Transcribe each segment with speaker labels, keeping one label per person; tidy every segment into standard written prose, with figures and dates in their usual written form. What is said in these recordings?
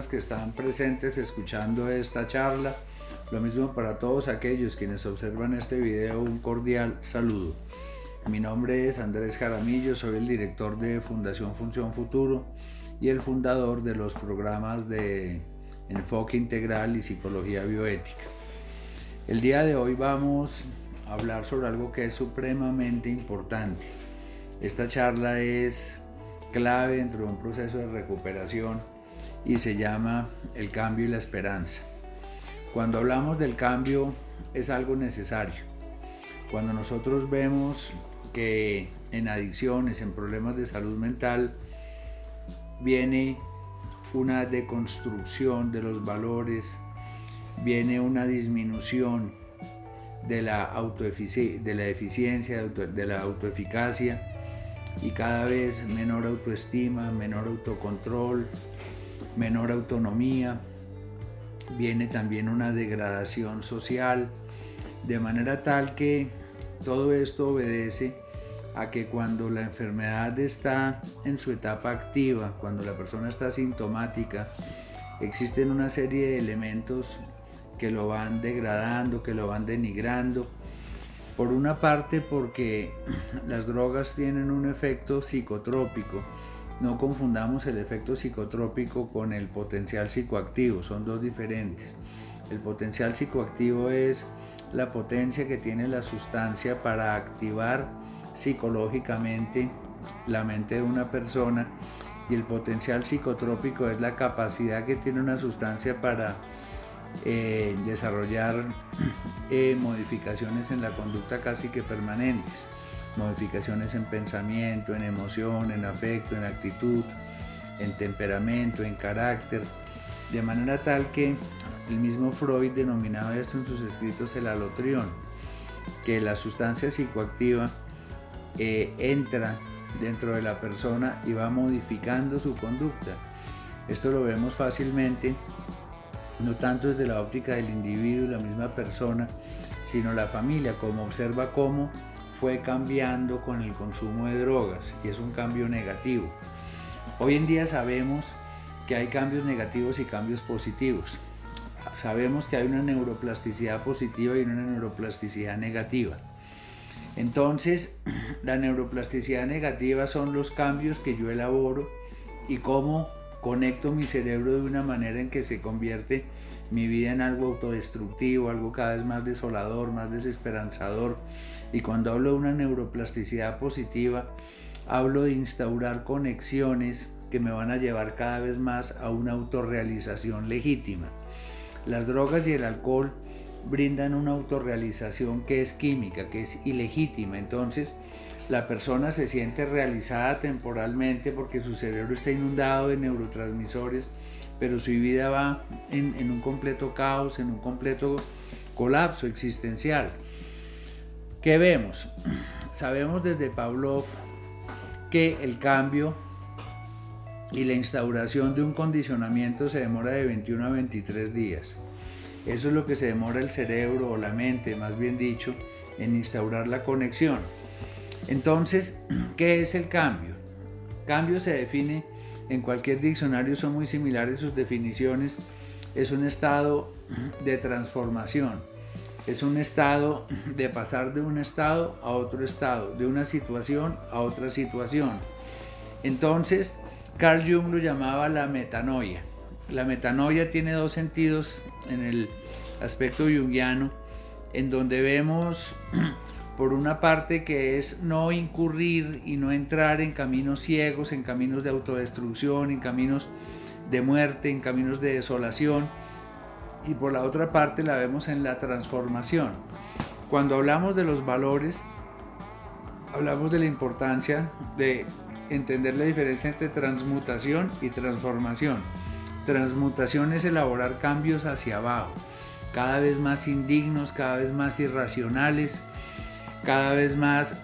Speaker 1: personas que están presentes escuchando esta charla. Lo mismo para todos aquellos quienes observan este video, un cordial saludo. Mi nombre es Andrés Jaramillo, soy el director de Fundación Función Futuro y el fundador de los programas de Enfoque Integral y Psicología Bioética. El día de hoy vamos a hablar sobre algo que es supremamente importante. Esta charla es clave dentro de un proceso de recuperación y se llama el cambio y la esperanza. Cuando hablamos del cambio es algo necesario. Cuando nosotros vemos que en adicciones, en problemas de salud mental, viene una deconstrucción de los valores, viene una disminución de la eficiencia, de la autoeficacia y cada vez menor autoestima, menor autocontrol, menor autonomía. Viene también una degradación social, de manera tal que todo esto obedece a que cuando la enfermedad está en su etapa activa, cuando la persona está sintomática, existen una serie de elementos que lo van degradando, que lo van denigrando. Por una parte, porque las drogas tienen un efecto psicotrópico. No confundamos el efecto psicotrópico con el potencial psicoactivo, son dos diferentes. El potencial psicoactivo es la potencia que tiene la sustancia para activar psicológicamente la mente de una persona, y el potencial psicotrópico es la capacidad que tiene una sustancia para desarrollar modificaciones en la conducta casi que permanentes. Modificaciones en pensamiento, en emoción, en afecto, en actitud, en temperamento, en carácter, de manera tal que el mismo Freud denominaba esto en sus escritos el alotrión, que la sustancia psicoactiva entra dentro de la persona y va modificando su conducta. Esto lo vemos fácilmente, no tanto desde la óptica del individuo y la misma persona, sino la familia, como observa cómo fue cambiando con el consumo de drogas, y es un cambio negativo. Hoy en día sabemos que hay cambios negativos y cambios positivos. Sabemos que hay una neuroplasticidad positiva y una neuroplasticidad negativa. Entonces, la neuroplasticidad negativa son los cambios que yo elaboro y cómo conecto mi cerebro de una manera en que se convierte mi vida en algo autodestructivo, algo cada vez más desolador, más desesperanzador. Y cuando hablo de una neuroplasticidad positiva, hablo de instaurar conexiones que me van a llevar cada vez más a una autorrealización legítima. Las drogas y el alcohol brindan una autorrealización que es química, que es ilegítima. Entonces, la persona se siente realizada temporalmente porque su cerebro está inundado de neurotransmisores, pero su vida va en un completo caos, en un completo colapso existencial. ¿Qué vemos? Sabemos desde Pavlov que el cambio y la instauración de un condicionamiento se demora de 21 a 23 días. Eso es lo que se demora el cerebro o la mente, más bien dicho, en instaurar la conexión. Entonces, ¿qué es el cambio? Cambio se define en cualquier diccionario, son muy similares sus definiciones. Es un estado de transformación, es un estado de pasar de un estado a otro estado, de una situación a otra situación. Entonces, Carl Jung lo llamaba la metanoia. La metanoia tiene dos sentidos en el aspecto junguiano, en donde vemos por una parte que es no incurrir y no entrar en caminos ciegos, en caminos de autodestrucción, en caminos de muerte, en caminos de desolación, y por la otra parte la vemos en la transformación. Cuando hablamos de los valores, hablamos de la importancia de entender la diferencia entre transmutación y transformación. Transmutación es elaborar cambios hacia abajo, cada vez más indignos, cada vez más irracionales, cada vez más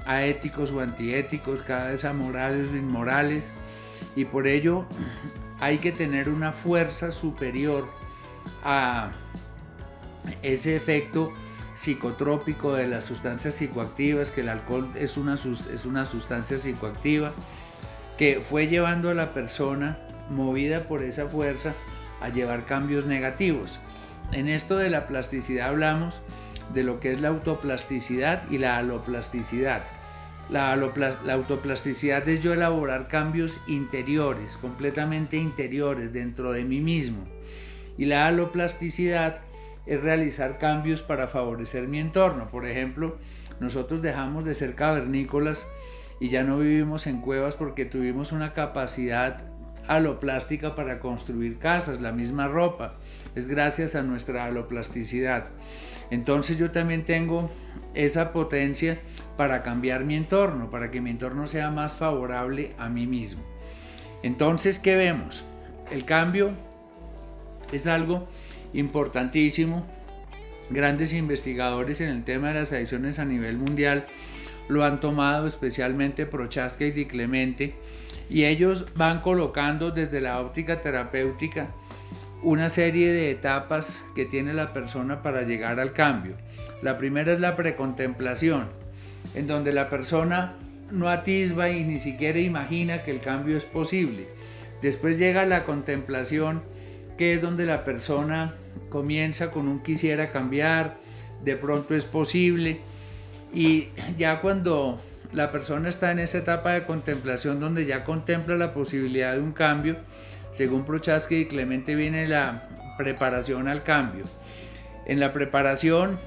Speaker 1: aéticos o antiéticos, cada vez amorales o inmorales, y por ello hay que tener una fuerza superior a ese efecto psicotrópico de las sustancias psicoactivas, que el alcohol es una sustancia psicoactiva que fue llevando a la persona, movida por esa fuerza, a llevar cambios negativos. En esto de la plasticidad hablamos de lo que es la autoplasticidad y la aloplasticidad. La autoplasticidad es yo elaborar cambios interiores, completamente interiores, dentro de mí mismo. Y la aloplasticidad es realizar cambios para favorecer mi entorno. Por ejemplo, nosotros dejamos de ser cavernícolas y ya no vivimos en cuevas porque tuvimos una capacidad aloplástica para construir casas, la misma ropa, es gracias a nuestra aloplasticidad. Entonces yo también tengo esa potencia para cambiar mi entorno, para que mi entorno sea más favorable a mí mismo. Entonces, ¿qué vemos? El cambio es algo importantísimo. Grandes investigadores en el tema de las adicciones a nivel mundial lo han tomado, especialmente Prochaska y Di Clemente, y ellos van colocando desde la óptica terapéutica una serie de etapas que tiene la persona para llegar al cambio. La primera es la precontemplación, en donde la persona no atisba y ni siquiera imagina que el cambio es posible. Después llega la contemplación, que es donde la persona comienza con un quisiera cambiar, de pronto es posible, y ya cuando la persona está en esa etapa de contemplación donde ya contempla la posibilidad de un cambio, según Prochaska y Clemente viene la preparación al cambio. En la preparación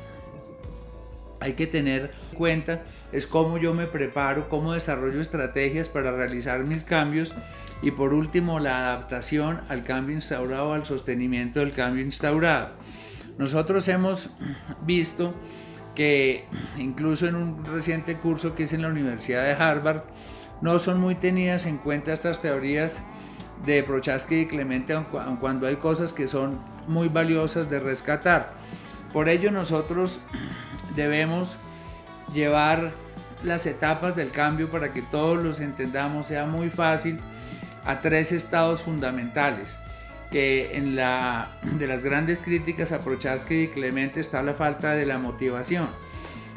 Speaker 1: hay que tener en cuenta es cómo yo me preparo, cómo desarrollo estrategias para realizar mis cambios, y por último la adaptación al cambio instaurado, al sostenimiento del cambio instaurado. Nosotros hemos visto que incluso en un reciente curso que hice en la Universidad de Harvard no son muy tenidas en cuenta estas teorías de Prochaska y Clemente, aun cuando hay cosas que son muy valiosas de rescatar. Por ello nosotros debemos llevar las etapas del cambio para que todos los entendamos, sea muy fácil, a 3 estados fundamentales, que de las grandes críticas a Prochaska y Clemente está la falta de la motivación.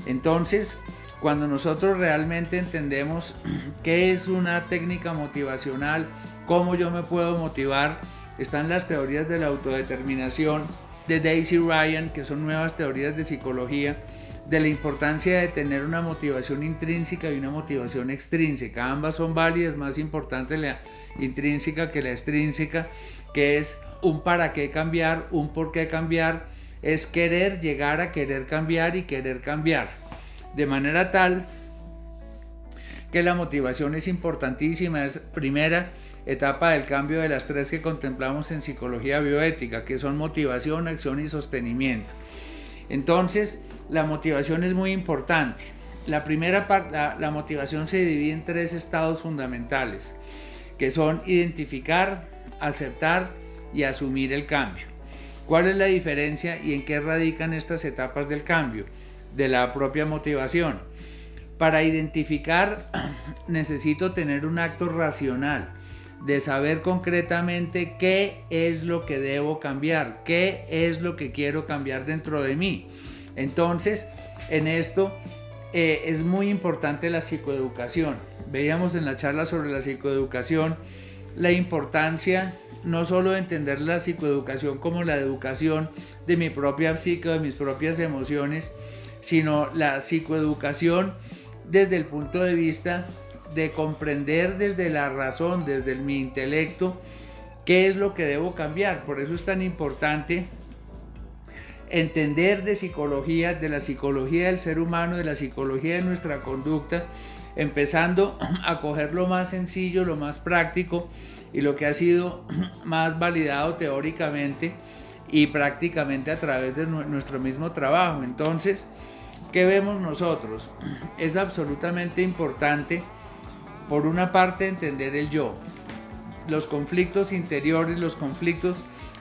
Speaker 1: Entonces, cuando nosotros realmente entendemos qué es una técnica motivacional, cómo yo me puedo motivar, están las teorías de la autodeterminación de Daisy Ryan, que son nuevas teorías de psicología, de la importancia de tener una motivación intrínseca y una motivación extrínseca. Ambas son válidas, más importante la intrínseca que la extrínseca, que es un para qué cambiar, un por qué cambiar, es querer llegar a querer cambiar y querer cambiar. De manera tal que la motivación es importantísima, es primera etapa del cambio de las 3 que contemplamos en psicología bioética, que son motivación, acción y sostenimiento. Entonces, la motivación es muy importante. La primera parte, la motivación se divide en 3 estados fundamentales, que son identificar, aceptar y asumir el cambio. ¿Cuál es la diferencia y en qué radican estas etapas del cambio, de la propia motivación? Para identificar necesito tener un acto racional, de saber concretamente qué es lo que debo cambiar, qué es lo que quiero cambiar dentro de mí. Entonces, en esto es muy importante la psicoeducación. Veíamos en la charla sobre la psicoeducación la importancia no solo de entender la psicoeducación como la educación de mi propia psique, de mis propias emociones, sino la psicoeducación desde el punto de vista de comprender desde la razón, desde mi intelecto, qué es lo que debo cambiar. Por eso es tan importante entender de psicología, de la psicología del ser humano, de la psicología de nuestra conducta, empezando a coger lo más sencillo, lo más práctico y lo que ha sido más validado teóricamente y prácticamente a través de nuestro mismo trabajo. Entonces, ¿qué vemos nosotros? Es absolutamente importante, por una parte, entender el yo. Los conflictos interiores, los conflictos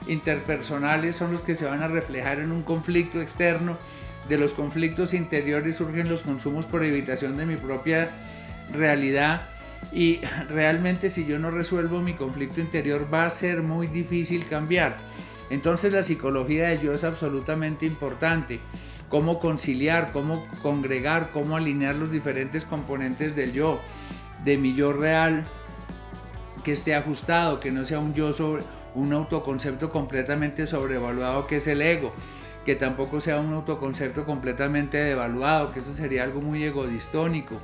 Speaker 1: interpersonales son los que se van a reflejar en un conflicto externo. De los conflictos interiores surgen los consumos por evitación de mi propia realidad, y realmente si yo no resuelvo mi conflicto interior va a ser muy difícil cambiar. Entonces la psicología del yo es absolutamente importante. Cómo conciliar, cómo congregar, cómo alinear los diferentes componentes del yo, de mi yo real, que esté ajustado, que no sea un yo un autoconcepto completamente sobrevaluado que es el ego, que tampoco sea un autoconcepto completamente devaluado, que eso sería algo muy egodistónico.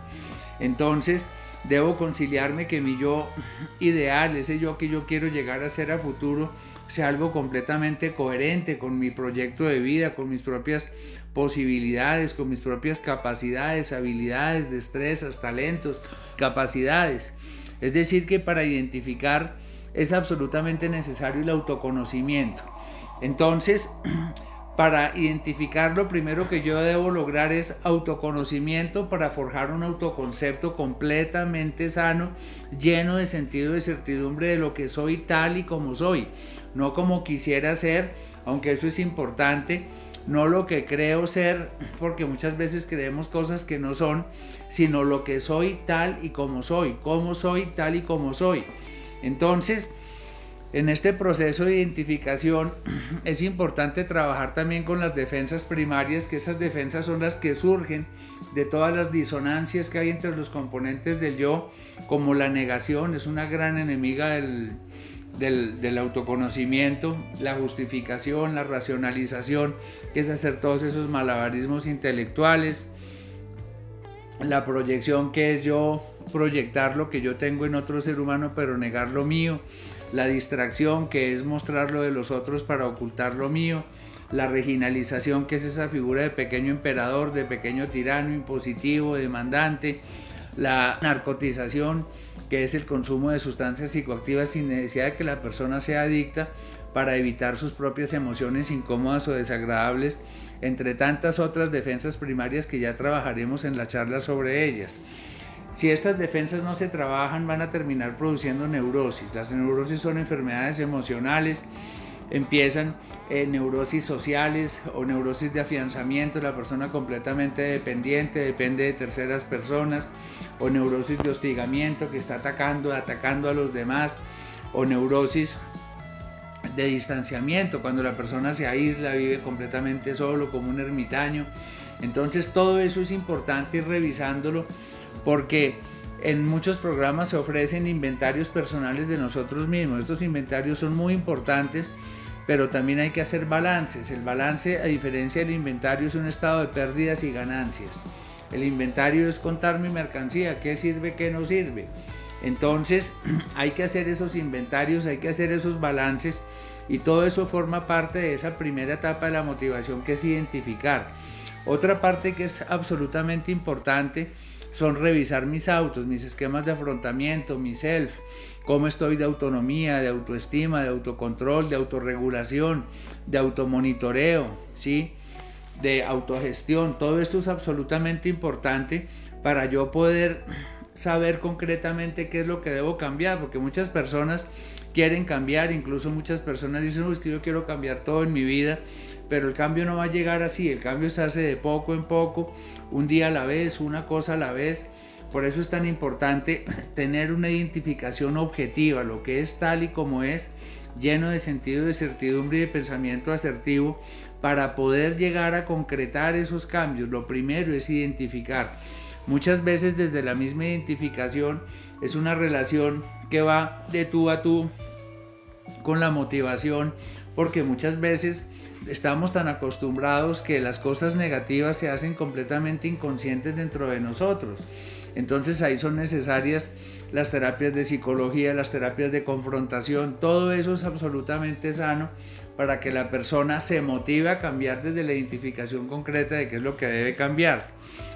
Speaker 1: Entonces debo conciliarme que mi yo ideal, ese yo que yo quiero llegar a ser a futuro, sea algo completamente coherente con mi proyecto de vida, con mis propias posibilidades, con mis propias capacidades, habilidades, destrezas, talentos, capacidades. Es decir, que para identificar es absolutamente necesario el autoconocimiento. Entonces, para identificar, lo primero que yo debo lograr es autoconocimiento para forjar un autoconcepto completamente sano, lleno de sentido de certidumbre de lo que soy tal y como soy, no como quisiera ser, aunque eso es importante, no lo que creo ser, porque muchas veces creemos cosas que no son, sino lo que soy tal y como soy, cómo soy tal y como soy. Entonces, en este proceso de identificación es importante trabajar también con las defensas primarias, que esas defensas son las que surgen de todas las disonancias que hay entre los componentes del yo, como la negación, es una gran enemiga del autoconocimiento, la justificación, la racionalización, que es hacer todos esos malabarismos intelectuales, la proyección, que es yo proyectar lo que yo tengo en otro ser humano pero negar lo mío, la distracción, que es mostrar lo de los otros para ocultar lo mío, la regionalización, que es esa figura de pequeño emperador, de pequeño tirano, impositivo, demandante, la narcotización, que es el consumo de sustancias psicoactivas sin necesidad de que la persona sea adicta para evitar sus propias emociones incómodas o desagradables, entre tantas otras defensas primarias que ya trabajaremos en la charla sobre ellas. Si estas defensas no se trabajan, van a terminar produciendo neurosis. Las neurosis son enfermedades emocionales, empiezan neurosis sociales o neurosis de afianzamiento, la persona completamente dependiente, depende de terceras personas, o neurosis de hostigamiento, que está atacando a los demás, o neurosis de distanciamiento, cuando la persona se aísla, vive completamente solo, como un ermitaño. Entonces todo eso es importante ir revisándolo, porque en muchos programas se ofrecen inventarios personales de nosotros mismos. Estos inventarios son muy importantes, pero también hay que hacer balances. El balance, a diferencia del inventario, es un estado de pérdidas y ganancias. El inventario es contar mi mercancía, qué sirve, qué no sirve. Entonces hay que hacer esos inventarios, hay que hacer esos balances, y todo eso forma parte de esa primera etapa de la motivación, que es identificar. Otra parte que es absolutamente importante son revisar mis autos, mis esquemas de afrontamiento, mi self, cómo estoy de autonomía, de autoestima, de autocontrol, de autorregulación, de automonitoreo, ¿sí? De autogestión. Todo esto es absolutamente importante para yo poder saber concretamente qué es lo que debo cambiar, porque muchas personas quieren cambiar, incluso muchas personas dicen, es que yo quiero cambiar todo en mi vida, pero el cambio no va a llegar así, el cambio se hace de poco en poco, un día a la vez, una cosa a la vez. Por eso es tan importante tener una identificación objetiva, lo que es tal y como es, lleno de sentido de certidumbre y de pensamiento asertivo, para poder llegar a concretar esos cambios. Lo primero es identificar. Muchas veces desde la misma identificación es una relación que va de tú a tú con la motivación, porque muchas veces estamos tan acostumbrados que las cosas negativas se hacen completamente inconscientes dentro de nosotros. Entonces ahí son necesarias las terapias de psicología, las terapias de confrontación. Todo eso es absolutamente sano para que la persona se motive a cambiar desde la identificación concreta de qué es lo que debe cambiar.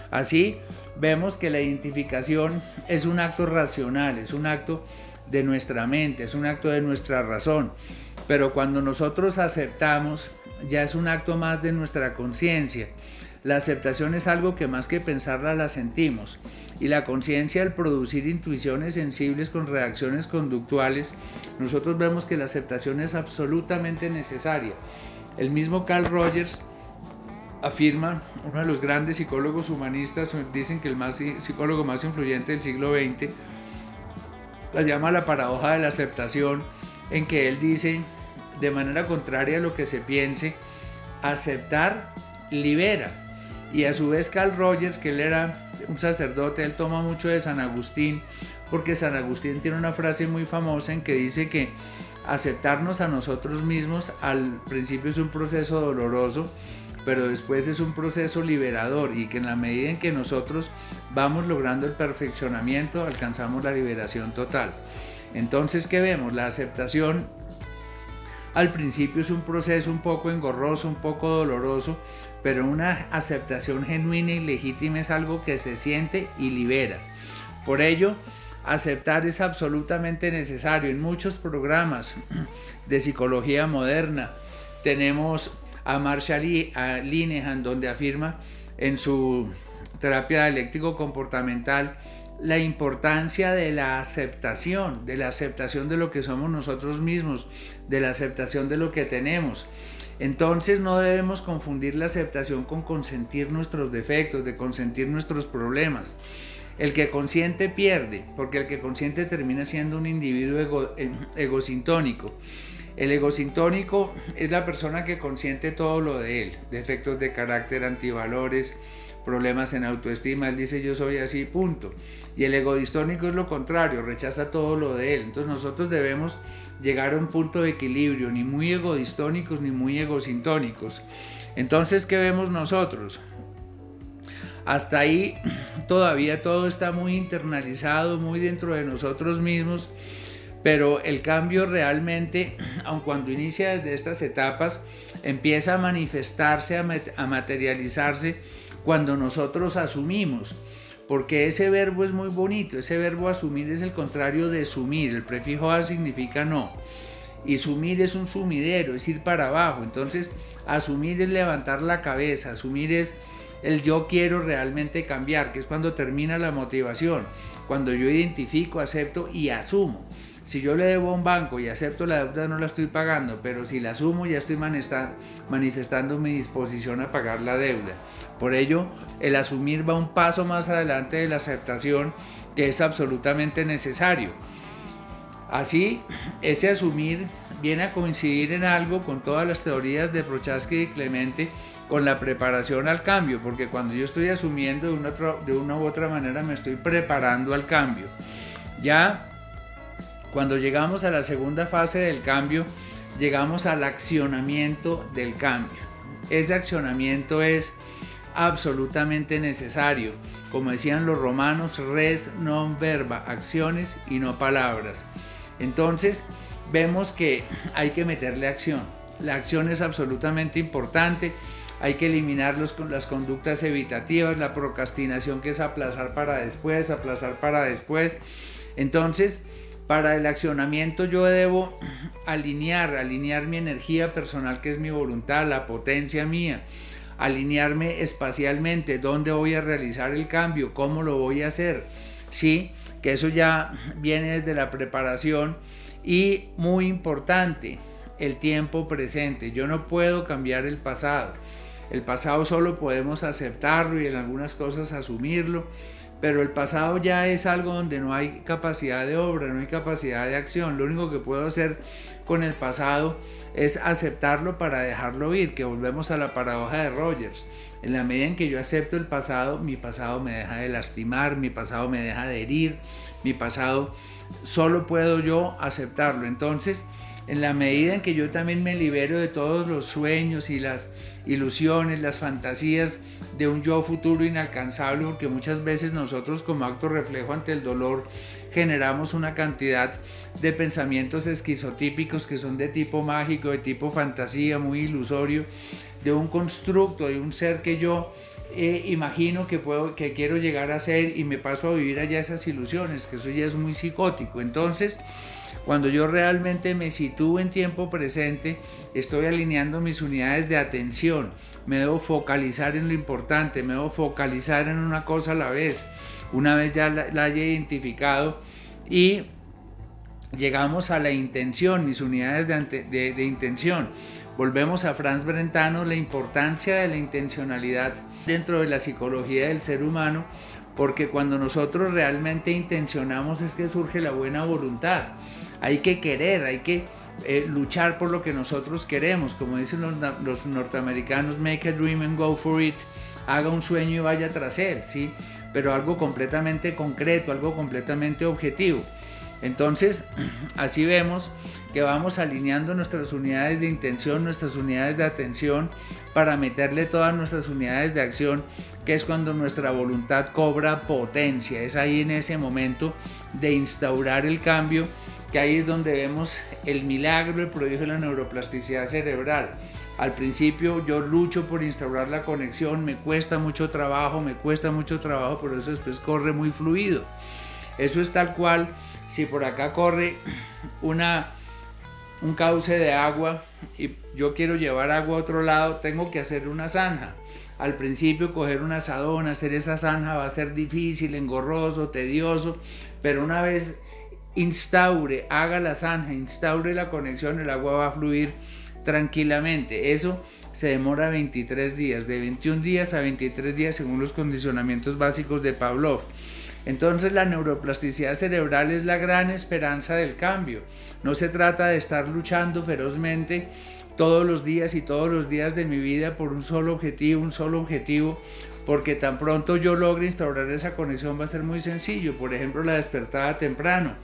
Speaker 1: Así vemos que la identificación es un acto racional, es un acto de nuestra mente, es un acto de nuestra razón. Pero cuando nosotros aceptamos, ya es un acto más de nuestra conciencia. La aceptación es algo que más que pensarla la sentimos, y la conciencia, al producir intuiciones sensibles con reacciones conductuales, nosotros vemos que la aceptación es absolutamente necesaria. El mismo Carl Rogers afirma, uno de los grandes psicólogos humanistas, dicen que el psicólogo más influyente del siglo XX, la llama la paradoja de la aceptación, en que él dice, de manera contraria a lo que se piense, aceptar libera. Y a su vez Carl Rogers, que él era un sacerdote, él toma mucho de San Agustín, porque San Agustín tiene una frase muy famosa en que dice que aceptarnos a nosotros mismos al principio es un proceso doloroso, pero después es un proceso liberador, y que en la medida en que nosotros vamos logrando el perfeccionamiento, alcanzamos la liberación total. Entonces, ¿qué vemos? La aceptación al principio es un proceso un poco engorroso, un poco doloroso, pero una aceptación genuina y legítima es algo que se siente y libera. Por ello, aceptar es absolutamente necesario. En muchos programas de psicología moderna tenemos a Marshall Linehan, donde afirma en su terapia dialéctico-comportamental la importancia de la aceptación de lo que somos nosotros mismos, de la aceptación de lo que tenemos. Entonces no debemos confundir la aceptación con consentir nuestros defectos, de consentir nuestros problemas. El que consiente pierde, porque el que consiente termina siendo un individuo egosintónico. El egosintónico es la persona que consiente todo lo de él, defectos de carácter, antivalores, problemas en autoestima. Él dice yo soy así, punto. Y el egodistónico es lo contrario, rechaza todo lo de él. Entonces nosotros debemos llegar a un punto de equilibrio, ni muy egodistónicos ni muy egosintónicos. Entonces, ¿qué vemos nosotros? Hasta ahí todavía todo está muy internalizado, muy dentro de nosotros mismos, pero el cambio realmente, aun cuando inicia desde estas etapas, empieza a manifestarse, a materializarse cuando nosotros asumimos, porque ese verbo es muy bonito. Ese verbo asumir es el contrario de sumir. El prefijo a significa no, y sumir es un sumidero, es ir para abajo. Entonces asumir es levantar la cabeza, asumir es el yo quiero realmente cambiar, que es cuando termina la motivación, cuando yo identifico, acepto y asumo. Si yo le debo a un banco y acepto la deuda, no la estoy pagando, pero si la asumo ya estoy manifestando mi disposición a pagar la deuda. Por ello, el asumir va un paso más adelante de la aceptación, que es absolutamente necesario. Así, ese asumir viene a coincidir en algo con todas las teorías de Prochaska y Clemente, con la preparación al cambio, porque cuando yo estoy asumiendo de una u otra manera me estoy preparando al cambio. Ya cuando llegamos a la segunda fase del cambio, llegamos al accionamiento del cambio. Ese accionamiento es absolutamente necesario. Como decían los romanos, res non verba, acciones y no palabras. Entonces vemos que hay que meterle acción. La acción es absolutamente importante. Hay que eliminar las conductas evitativas, la procrastinación, que es aplazar para después. Entonces, para el accionamiento yo debo alinear mi energía personal, que es mi voluntad, la potencia mía, alinearme espacialmente, dónde voy a realizar el cambio, cómo lo voy a hacer, sí, que eso ya viene desde la preparación. Y muy importante, el tiempo presente. Yo no puedo cambiar el pasado. El pasado solo podemos aceptarlo y en algunas cosas asumirlo, pero el pasado ya es algo donde no hay capacidad de obra, no hay capacidad de acción. Lo único que puedo hacer con el pasado es aceptarlo para dejarlo ir, que volvemos a la paradoja de Rogers. En la medida en que yo acepto el pasado, mi pasado me deja de lastimar, mi pasado me deja de herir, mi pasado solo puedo yo aceptarlo. Entonces, en la medida en que yo también me libero de todos los sueños y las ilusiones, las fantasías de un yo futuro inalcanzable, porque muchas veces nosotros, como acto reflejo ante el dolor, generamos una cantidad de pensamientos esquizotípicos que son de tipo mágico, de tipo fantasía, muy ilusorio, de un constructo, de un ser que yo imagino que quiero llegar a ser, y me paso a vivir allá esas ilusiones, que eso ya es muy psicótico. Entonces, cuando yo realmente me sitúo en tiempo presente, estoy alineando mis unidades de atención, me debo focalizar en lo importante, me debo focalizar en una cosa a la vez. Una vez ya la haya identificado, y llegamos a la intención, mis unidades de intención. Volvemos a Franz Brentano, la importancia de la intencionalidad dentro de la psicología del ser humano, porque cuando nosotros realmente intencionamos es que surge la buena voluntad. Hay que querer, hay que luchar por lo que nosotros queremos. Como dicen los norteamericanos, make a dream and go for it. haga un sueño y vaya tras él, ¿sí? Pero algo completamente concreto, algo completamente objetivo. Entonces, así vemos que vamos alineando nuestras unidades de intención, nuestras unidades de atención, para meterle todas nuestras unidades de acción, que es cuando nuestra voluntad cobra potencia. Es ahí en ese momento de instaurar el cambio, que ahí es donde vemos el milagro, el prodigio de la neuroplasticidad cerebral. Al principio yo lucho por instaurar la conexión, me cuesta mucho trabajo, pero eso después corre muy fluido. Eso es tal cual, si por acá corre un cauce de agua y yo quiero llevar agua a otro lado, tengo que hacer una zanja. Al principio coger un asadón, hacer esa zanja va a ser difícil, engorroso, tedioso, pero una vez haga la zanja, instaure la conexión, el agua va a fluir tranquilamente. Eso se demora 23 días, de 21 días a 23 días según los condicionamientos básicos de Pavlov. Entonces la neuroplasticidad cerebral es la gran esperanza del cambio. No se trata de estar luchando ferozmente todos los días de mi vida por un solo objetivo, porque tan pronto yo logre instaurar esa conexión va a ser muy sencillo. Por ejemplo, la despertada temprano.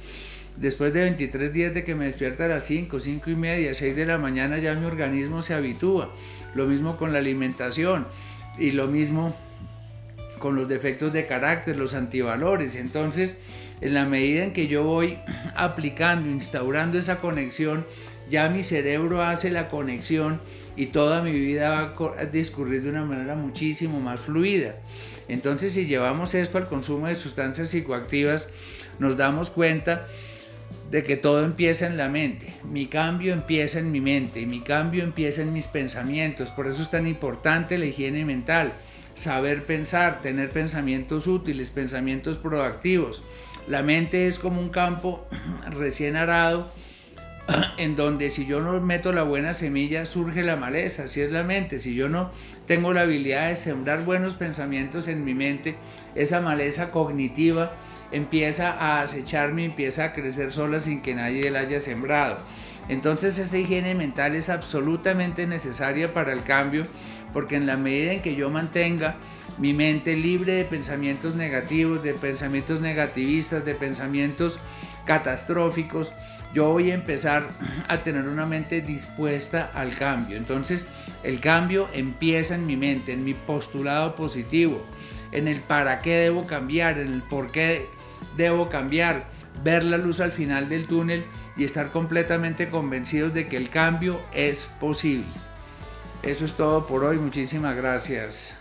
Speaker 1: Después de 23 días de que me despierta a las 5 y media, 6 de la mañana, ya mi organismo se habitúa. Lo mismo con la alimentación y lo mismo con los defectos de carácter, los antivalores. Entonces, en la medida en que yo voy aplicando, instaurando esa conexión, ya mi cerebro hace la conexión y toda mi vida va a discurrir de una manera muchísimo más fluida. Entonces, si llevamos esto al consumo de sustancias psicoactivas, nos damos cuenta de que todo empieza en la mente. Mi cambio empieza en mi mente, mi cambio empieza en mis pensamientos. Por eso es tan importante la higiene mental. Saber pensar, tener pensamientos útiles, pensamientos proactivos. La mente es como un campo recién arado, en donde si yo no meto la buena semilla surge la maleza. Así es la mente. Si yo no tengo la habilidad de sembrar buenos pensamientos en mi mente, esa maleza cognitiva empieza a acecharme, empieza a crecer sola sin que nadie la haya sembrado. Entonces esta higiene mental es absolutamente necesaria para el cambio, porque en la medida en que yo mantenga mi mente libre de pensamientos negativos, de pensamientos negativistas, de pensamientos catastróficos, yo voy a empezar a tener una mente dispuesta al cambio. Entonces el cambio empieza en mi mente, en mi postulado positivo, en el para qué debo cambiar, en el por qué debo cambiar, ver la luz al final del túnel y estar completamente convencidos de que el cambio es posible. Eso es todo por hoy. Muchísimas gracias.